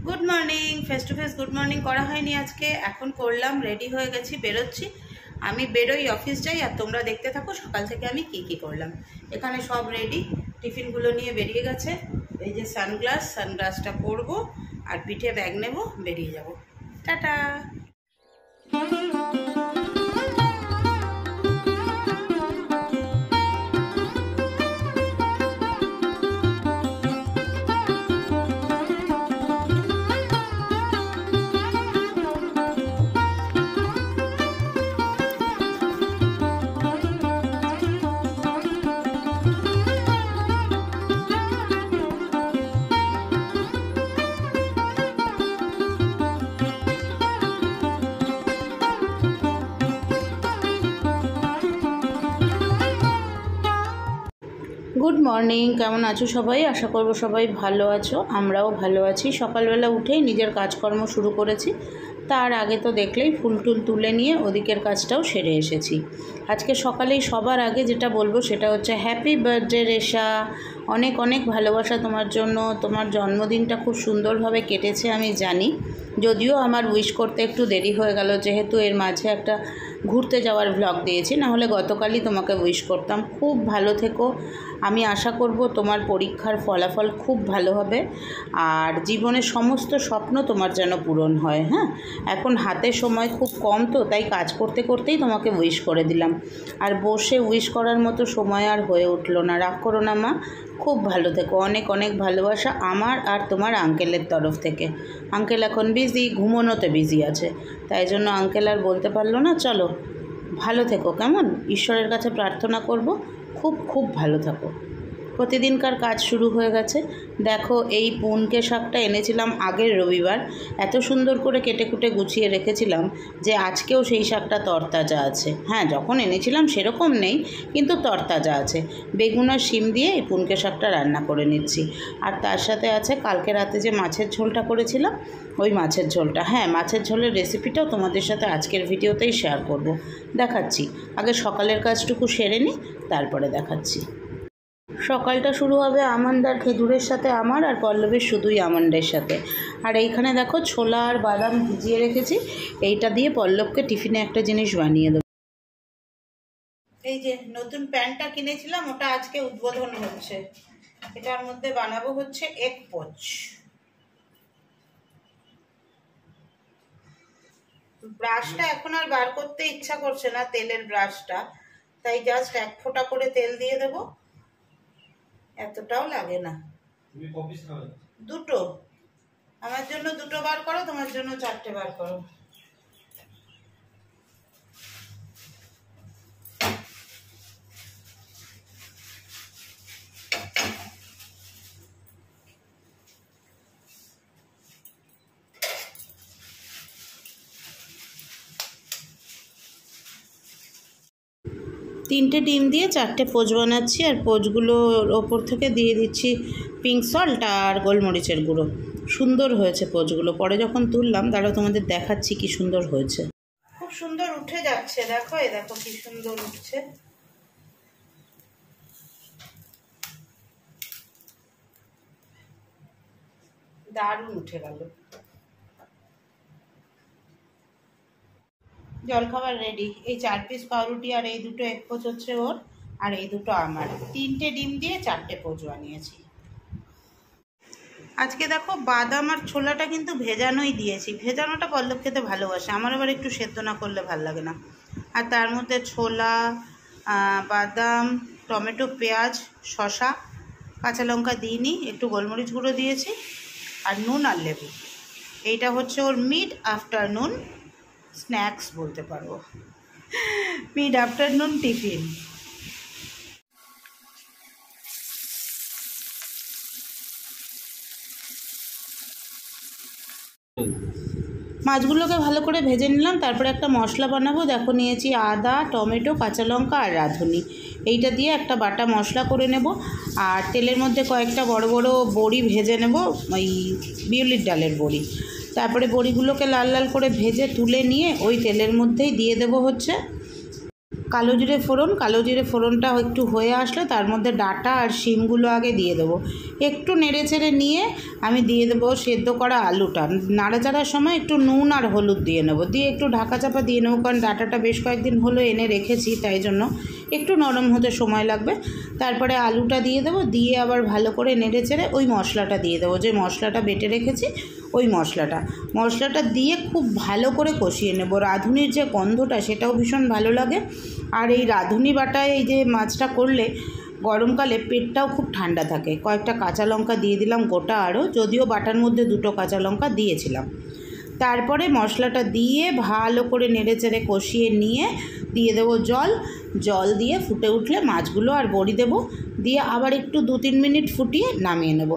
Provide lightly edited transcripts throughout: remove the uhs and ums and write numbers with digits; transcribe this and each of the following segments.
Good morning, face to face good morning করা হয়নি আজকে। এখন করলাম, রেডি হয়ে গেছি, বেরোচ্ছি। আমি বেরোই, অফিস যাই, আর তোমরা দেখতে থাকো সকাল থেকে আমি কি করলাম। এখানে সব রেডি, টিফিনগুলো নিয়ে বেরিয়ে গেছে। এই যে সানগ্লাসটা পরবো আর পিঠে ব্যাগ নেব, বেরিয়ে যাব। টাটা। গুড মর্নিং, কেমন আছো সবাই? আশা করব সবাই ভালো আছো, আমরাও ভালো আছি। সকালবেলা উঠেই নিজের কাজকর্ম শুরু করেছি। তার আগে তো দেখলেই ফুল টুল তুলে নিয়ে ওদিকের কাজটাও সেরে এসেছি। আজকে সকালেই সবার আগে যেটা বলবো সেটা হচ্ছে হ্যাপি বার্থডে রেশা। অনেক অনেক ভালোবাসা তোমার জন্য। তোমার জন্মদিনটা খুব সুন্দরভাবে কেটেছে আমি জানি, যদিও আমার উইশ করতে একটু দেরি হয়ে গেল, যেহেতু এর মাঝে একটা ঘুরতে যাওয়ার ভ্লগ দিয়েছি, নাহলে গতকালই তোমাকে উইশ করতাম। খুব ভালো থেকো। আমি আশা করব তোমার পরীক্ষার ফলাফল খুব ভালো হবে, আর জীবনের সমস্ত স্বপ্ন তোমার যেন পূরণ হয়। হ্যাঁ, এখন হাতে সময় খুব কম, তো তাই কাজ করতে করতেই তোমাকে উইশ করে দিলাম। আর বসে উইশ করার মতো সময় আর হয়ে উঠলো না। রাগ করো না মা, খুব ভালো থেকো। অনেক অনেক ভালোবাসা আমার আর তোমার আঙ্কেলের তরফ থেকে। আঙ্কেল এখন বিজি, ঘুমোনোতে বিজি আছে, তাই জন্য আঙ্কেল আর বলতে পারলো না। চলো ভালো থেকো, কেমন? ঈশ্বরের কাছে প্রার্থনা করব খুব খুব ভালো থাকো। প্রতিদিনকার কাজ শুরু হয়ে গেছে। দেখো, এই পুনকে শাকটা এনেছিলাম আগের রবিবার, এত সুন্দর করে কেটে কুটে গুছিয়ে রেখেছিলাম যে আজকেও সেই শাকটা তরতাজা আছে। হ্যাঁ, যখন এনেছিলাম সেরকম নেই, কিন্তু তরতাজা আছে। বেগুন আর শিম দিয়ে এই পুনকে শাকটা রান্না করে নিচ্ছি। আর তার সাথে আছে কালকে রাতে যে মাছের ঝোলটা করেছিলাম, ওই মাছের ঝোলটা। হ্যাঁ, মাছের ঝোলের রেসিপিটাও তোমাদের সাথে আজকের ভিডিওতেই শেয়ার করব, দেখাচ্ছি। আগে সকালের কাজটুকু সেরে নিই, তারপরে দেখাচ্ছি। সকালটা শুরু হবে আমন্ড আর খেজুরের সাথে, আমার আর পল্লবীর শুধুই আমন্ডের সাথে। আর এইখানে দেখো ছোলা আর বাদাম ভিজিয়ে রেখেছি, এইটা দিয়ে পল্লবকে টিফিনে একটা জিনিস বানিয়ে দেবো। এই যে নতুন প্যানটা কিনেছিলাম, ওটা আজকে উদ্বোধন হচ্ছে। এটার মধ্যে বানাবো হচ্ছে এগ পোচ। ব্রাশটা এখন আর বার করতে ইচ্ছা করছে না, তেলের ব্রাশটা, তাই জাস্ট এক ফোঁটা করে তেল দিয়ে দেবো। এতটাও লাগে না। দুটো, আমার জন্য দুটো বার করো, তোমার জন্য চারটে বার করো। তিনটে ডিম দিয়ে চারটে পোচ বানাচ্ছি, আর পোচগুলোর ওপর থেকে দিয়ে দিচ্ছি পিঙ্ক সল্ট আর গোলমরিচের গুঁড়ো। সুন্দর হয়েছে পোচগুলো। পরে যখন তুললাম, দাঁড়াও তোমাদের দেখাচ্ছি কি সুন্দর হয়েছে। খুব সুন্দর উঠে যাচ্ছে, দেখো, এই দেখো কি সুন্দর উঠছে। দারুণ উঠে গেল। জলখাবার রেডি। এই 4 পিস পাউরুটি আর এই দুটো এক পোচ হচ্ছে ওর, আর এই দুটো আমার। 3টে ডিম দিয়ে 4টে পোচ বানিয়েছি। আজকে দেখো বাদাম আর ছোলাটা কিন্তু ভেজানোই দিয়েছি। ভেজানোটা পল্লব খেতে ভালোবাসে, আমার আবার একটু সেদ্ধ না করলে ভাল লাগে না। আর তার মধ্যে ছোলা, বাদাম, টমেটো, পেঁয়াজ, শসা, কাঁচা লঙ্কা দিইনি, একটু গোলমরিচ গুঁড়ো দিয়েছি, আর নুন আর লেবু। এইটা হচ্ছে ওর মিড আফটারনুন স্ন্যাক্স বলতে পারবো, মিড আফটারনুন টিফিন। মাছগুলোকে ভালো করে ভেজে নিলাম, তারপরে একটা মশলা বানাবো। দেখো, নিয়েছি আদা, টমেটো, কাঁচা লঙ্কা আর রাঁধুনি। এইটা দিয়ে একটা বাটা মশলা করে নেব। আর তেলের মধ্যে কয়েকটা বড় বড় বড়ি ভেজে নেব, ওই বিউলির ডালের বড়ি। তারপরে বড়িগুলোকে লাল লাল করে ভেজে তুলে নিয়ে ওই তেলের মধ্যেই দিয়ে দেবো হচ্ছে কালো জিরে ফোড়নটা একটু হয়ে আসলে তার মধ্যে ডাঁটা আর শিমগুলো আগে দিয়ে দেবো। একটু নেড়ে চেড়ে নিয়ে আমি দিয়ে দেবো সেদ্ধ করা আলুটা। নাড়াচাড়ার সময় একটু নুন আর হলুদ দিয়ে নেবো, দিয়ে একটু ঢাকা চাপা দিয়ে নেবো, কারণ ডাঁটাটা বেশ কয়েকদিন হলো এনে রেখেছি, তাই জন্য একটু নরম হতে সময় লাগবে। তারপরে আলুটা দিয়ে দেবো, দিয়ে আবার ভালো করে নেড়ে চেড়ে ওই মশলাটা দিয়ে দেবো, যে মশলাটা বেটে রেখেছি ওই মশলাটা দিয়ে খুব ভালো করে কষিয়ে নেব। রাঁধুনির যে গন্ধটা সেটাও ভীষণ ভালো লাগে। আর এই রাঁধুনি বাটায় এই যে মাছটা করলে গরমকালে পেটটাও খুব ঠান্ডা থাকে। কয়েকটা কাঁচা লঙ্কা দিয়ে দিলাম গোটা, আরও যদিও বাটার মধ্যে 2টো কাঁচা লঙ্কা দিয়েছিলাম। তারপরে মশলাটা দিয়ে ভালো করে নেড়েচেড়ে কষিয়ে নিয়ে দিয়ে দেবো জল দিয়ে ফুটে উঠলে মাছগুলো আর বড়ি দেবো, দিয়ে আবার একটু 2-3 মিনিট ফুটিয়ে নামিয়ে নেব।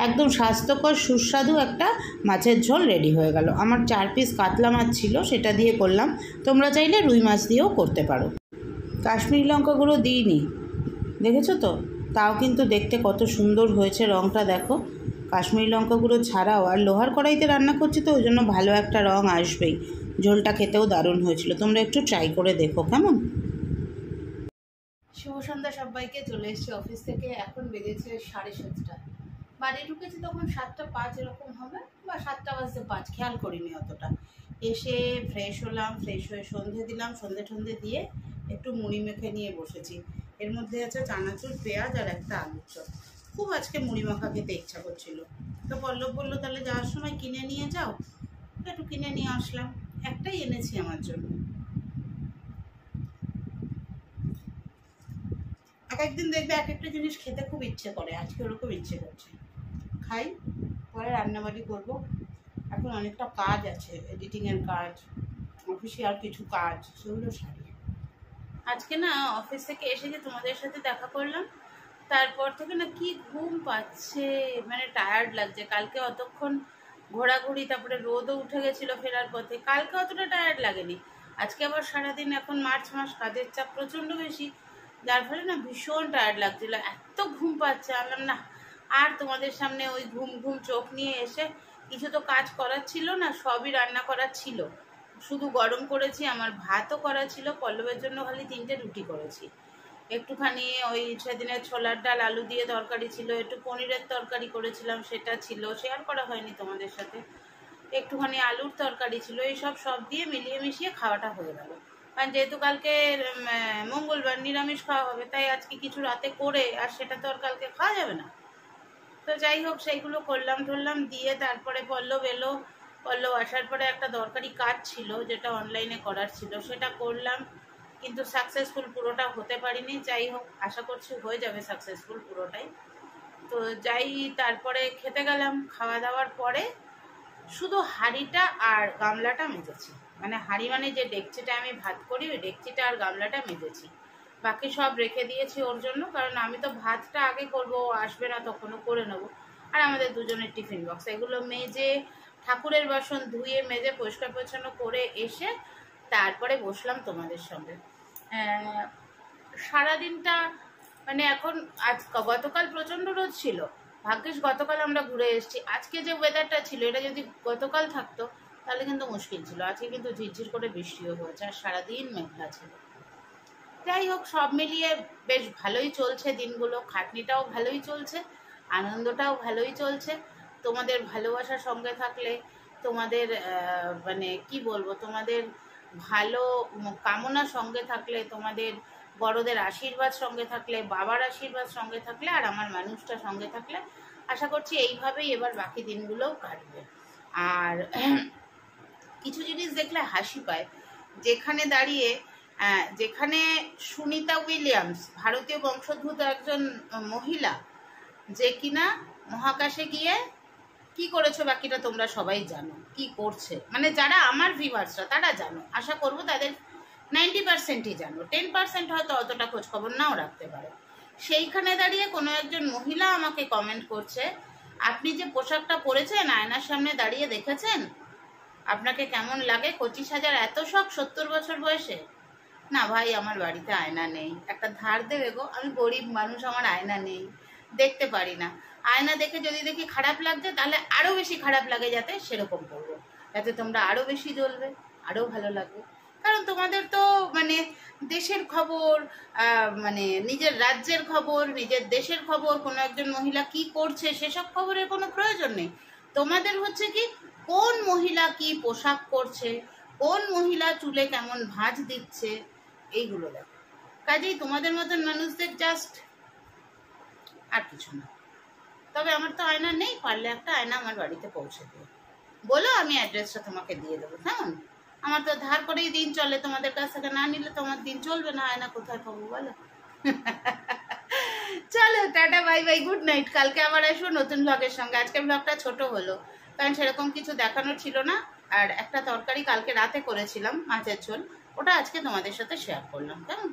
একদম স্বাস্থ্যকর সুস্বাদু একটা মাছের ঝোল রেডি হয়ে গেল। আমার 4 পিস কাতলা মাছ ছিল, সেটা দিয়ে করলাম। তোমরা চাইলে রুই মাছ দিয়েও করতে পারো। কাশ্মীরি লঙ্কাগুলো দিইনি, দেখেছো তো, তাও কিন্তু দেখতে কত সুন্দর হয়েছে, রঙটা দেখো। কাশ্মীরি লঙ্কাগুলো ছাড়াও আর লোহার কড়াইতে রান্না করছি তো ওই জন্য ভালো একটা রঙ আসবেই। ঝোলটা খেতেও দারুণ হয়েছিল, তোমরা একটু ট্রাই করে দেখো কেমন। শুভ সন্ধ্যা সবাইকে। চলে এসেছি অফিস থেকে, এখন বেজেছে 7:30। বাড়ি ঢুকেছি তখন 7:05 এরকম হবে, বা 7:05, খেয়াল করিনি অতটা। এসে ফ্রেশ হলাম, ফ্রেশ হয়ে সন্ধে দিলাম, সন্ধে দিয়ে একটু মুড়ি মেখে নিয়ে বসেছি। এর মধ্যে আছে চানাচুর, পেঁয়াজ আর একটা আলুর চপ। খুব আজকে মুড়ি মাখা খেতে ইচ্ছা করছিল, তো পল্লব বললো তাহলে যাওয়ার সময় কিনে নিয়ে যাও, একটু কিনে নিয়ে আসলাম। একটাই এনেছি আমার জন্য। একদিন দেখবে এক একটা জিনিস খেতে খুব ইচ্ছে করে, আজকে ওরকম ইচ্ছে করছে, খাই, পরে রান্নাবাড়ি করবো। এখন অনেকটা কাজ আছে, এডিটিংয়ের কাজ, অফিসিয়াল কিছু কাজ, সেগুলো সারি। আজকে না অফিস থেকে এসে যে তোমাদের সাথে দেখা করলাম, তারপর থেকে না কি ঘুম পাচ্ছে, মানে টায়ার্ড লাগছে। কালকে অতক্ষণ ঘোরাঘুরি, তারপরে রোদও উঠে গেছিলো ফেরার পথে, কালকে অতটা টায়ার্ড লাগেনি। আজকে আবার সারাদিন, এখন মার্চ মাস, কাজের চাপ প্রচণ্ড বেশি, যার ফলে না ভীষণ টায়ার্ড লাগছিল, এত ঘুম পাচ্ছে। আনলাম না আর তোমাদের সামনে ওই ঘুম চোখ নিয়ে এসে, কিছু তো কাজ করার ছিল না, সবই রান্না করার ছিল, শুধু গরম করেছি। আমার ভাতও করা ছিল, পল্লবের জন্য খালি 3টে রুটি করেছি। একটুখানি ওই সেদিনের ছোলার ডাল আলু দিয়ে তরকারি ছিল, একটু পনিরের তরকারি করেছিলাম, সেটা ছিল, শেয়ার করা হয়নি তোমাদের সাথে। একটুখানি আলুর তরকারি ছিল, এইসব সব দিয়ে মিলিয়ে মিশিয়ে খাওয়াটা হয়ে গেল। কারণ যেহেতু কালকে মঙ্গলবার নিরামিষ খাওয়া হবে, তাই আজকে কিছু রাতে করে, আর সেটা তো আর কালকে খাওয়া যাবে না। তো যাই হোক, সেইগুলো করলাম দিয়ে তারপরে পল্লব এলো। পল্লব আসার পরে একটা দরকারি কাজ ছিল যেটা অনলাইনে করার ছিল, সেটা করলাম, কিন্তু সাকসেসফুল পুরোটা হতে পারিনি। যাই হোক, আশা করছি হয়ে যাবে সাকসেসফুল পুরোটাই। তো যাই, তারপরে খেতে গেলাম। খাওয়া দাওয়ার পরে শুধু হাঁড়িটা আর গামলাটা মেজেছি, মানে হাঁড়ি মানে যে ডেকচিটা আমি ভাত করি, ওই ডেকচিটা আর গামলাটা মেজেছি। বাকি সব রেখে দিয়েছি ওর জন্য, কারণ আমি তো ভাতটা আগে করবো, ও আসবে না তখনও করে নেবো। আর আমাদের দুজনের টিফিন বক্স, এগুলো মেজে, ঠাকুরের বাসন ধুয়ে মেজে পরিষ্কার পরিচ্ছন্ন করে এসে তারপরে বসলাম তোমাদের সঙ্গে। সারাদিনটা মানে এখন, গতকাল প্রচণ্ড রোদ ছিল, ভাগ্যিস গতকাল আমরা ঘুরে এসেছি। আজকে যে ওয়েদারটা ছিল, এটা যদি গতকাল থাকতো তাহলে কিন্তু মুশকিল ছিল। আজকে কিন্তু ঝিরঝির করে বৃষ্টিও হয়েছে, আর সারাদিন মেঘলা ছিল। যাই হোক, সব মিলিয়ে বেশ ভালোই চলছে দিনগুলো, খাটনিটাও ভালোই চলছে, আনন্দটাও ভালোই চলছে। তোমাদের ভালোবাসার সঙ্গে থাকলে, তোমাদের মানে কি বলবো, তোমাদের ভালো কামনা সঙ্গে থাকলে, তোমাদের বড়দের আশীর্বাদ সঙ্গে থাকলে, বাবার আশীর্বাদ সঙ্গে থাকলে, আর আমার মানুষটা সঙ্গে থাকলে, আশা করছি এইভাবেই এবার বাকি দিনগুলোও কাটবে। আর কিছু জিনিস দেখলে হাসি পায়, যেখানে সুনিতা উইলিয়ামস, ভারতীয় বংশোদ্ভূত একজন মহিলা, যে কিনা মহাকাশে গিয়ে কি করেছে, বাকিটা তোমরা সবাই জানো কি করছে, মানে যারা আমার ভিউয়ার্সরা তারা জানো, আশা করবো তাদের 90%ই জানো, 10% হয়তো অতটা খোঁজ খবর নাও রাখতে পারে। সেইখানে দাঁড়িয়ে কোনো একজন মহিলা আমাকে কমেন্ট করছে, আপনি যে পোশাকটা পরেছেন আয়নার সামনে দাঁড়িয়ে দেখেছেন, আপনাকে কেমন লাগে? 25,000 এত শখ 70 বছর বয়সে? না ভাই, আমার বাড়িতে আয়না নেই, একটা ধার দেবে গো, আমি গরিব মানুষ, আমার আয়না নেই, দেখতে পারি না। আয়না দেখে যদি দেখি খারাপ লাগছে, তাহলে আরও বেশি খারাপ লাগে, যাতে সেরকম করবো, যাতে তোমরা আরও বেশি জ্বলবে, আরও ভালো লাগবে। কারণ তোমাদের তো মানে দেশের খবর, মানে নিজের রাজ্যের খবর, নিজের দেশের খবর, কোনো একজন মহিলা কি করছে সেসব খবরের কোনো প্রয়োজন নেই। তোমাদের হচ্ছে কি কোন মহিলা কি পোশাক করছে, কোন মহিলা চুলে কেমন ভাঁজ দিচ্ছে, এইগুলো দেখো। কাজেই তোমাদের মতন মানুষদের জাস্ট আর কিছু না। তবে আমার তো আয়না নেই, পারলে একটা আয়না আমার বাড়িতে পৌঁছে দিও, বলো, আমি অ্যাড্রেসটা তোমাকে দিয়ে দেবো। কেমন? আমার তো ধার করেই দিন চলে, তোমাদের কাছ থেকে না নিলে তো আমার দিন চলবে না, আয়না কোথায় পাবো বলো? চলো tata, bye bye, good night. কালকে আবার আসবো নতুন ব্লগের সঙ্গে। আজকের ব্লগটা ছোট হলো কারণ সেরকম কিছু দেখানোর ছিল না। আর একটা তরকারি কালকে রাতে করেছিলাম, মাছের ঝোল, ওটা আজকে তোমাদের সাথে শেয়ার করলাম। কেমন?